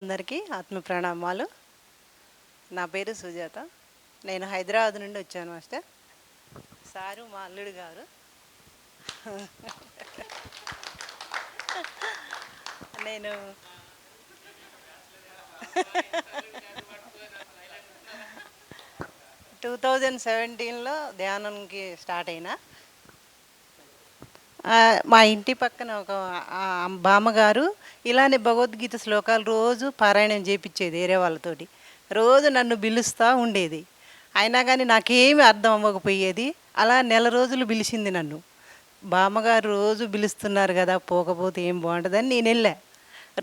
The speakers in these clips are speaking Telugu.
అందరికీ ఆత్మ ప్రణామాలు. నా పేరు సుజాత. నేను హైదరాబాద్ నుండి వచ్చాను మాస్టర్. సారు మా అల్లుడు గారు. నేను 2017లో ధ్యానంకి స్టార్ట్ అయినా. మా ఇంటి పక్కన ఒక బామ్మగారు ఇలానే భగవద్గీత శ్లోకాలు రోజు పారాయణం చేపించేది వేరే వాళ్ళతోటి. రోజు నన్ను పిలుస్తూ ఉండేది. అయినా కానీ నాకేమీ అర్థం అవ్వకపోయేది. అలా నెల రోజులు పిలిచింది నన్ను. బామ్మగారు రోజు పిలుస్తున్నారు కదా, పోకపోతే ఏం బాగుంటుందని నేను వెళ్ళా.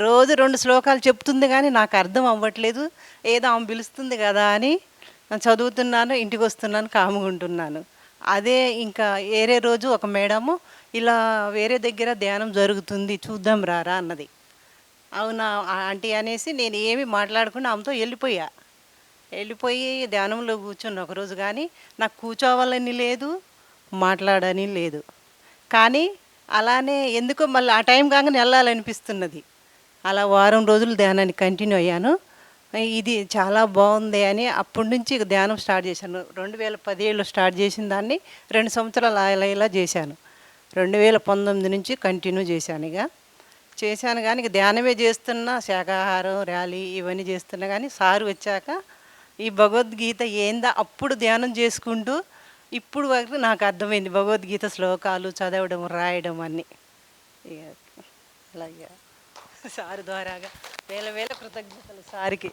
రోజు 2 శ్లోకాలు చెప్తుంది కానీ నాకు అర్థం అవ్వట్లేదు. ఏదో ఆమె పిలుస్తుంది కదా అని చదువుతున్నాను, ఇంటికి వస్తున్నాను, కాముగుంటున్నాను. అదే ఇంకా వేరే రోజు ఒక మేడము ఇలా వేరే దగ్గర ధ్యానం జరుగుతుంది, చూద్దాం రారా అన్నది. అవునా ఆంటీ అనేసి నేను ఏమి మాట్లాడకుండా ఆమెతో వెళ్ళిపోయి ధ్యానంలో కూర్చున్న ఒకరోజు. కానీ నాకు కూర్చోవాలని లేదు, మాట్లాడని లేదు. కానీ అలానే ఎందుకో మళ్ళీ ఆ టైం కాగానే వెళ్ళాలనిపిస్తున్నది. అలా వారం రోజులు ధ్యానాన్ని కంటిన్యూ అయ్యాను. ఇది చాలా బాగుంది అని అప్పటి నుంచి ధ్యానం స్టార్ట్ చేశాను. 2017లో స్టార్ట్ చేసిన దాన్ని 2 సంవత్సరాలు ఇలా చేశాను. 2019 నుంచి కంటిన్యూ చేశాను. చేశాను కానీ ఇక ధ్యానమే చేస్తున్నా, శాకాహారం ర్యాలీ ఇవన్నీ చేస్తున్నా. కానీ సారు వచ్చాక ఈ భగవద్గీత ఏందా అప్పుడు ధ్యానం చేసుకుంటూ ఇప్పుడు వరకు నాకు అర్థమైంది. భగవద్గీత శ్లోకాలు చదవడం, రాయడం అన్నీ అలాగే సారు ద్వారాగా వేల కృతజ్ఞతలు సార్కి.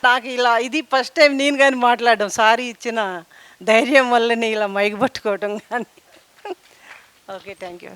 నాకు ఇలా ఇది ఫస్ట్ టైం నేను కానీ మాట్లాడడం, సారీ ఇచ్చిన ధైర్యం వల్లనే ఇలా మైక్ పట్టుకోవటం కానీ. Okay, thank you.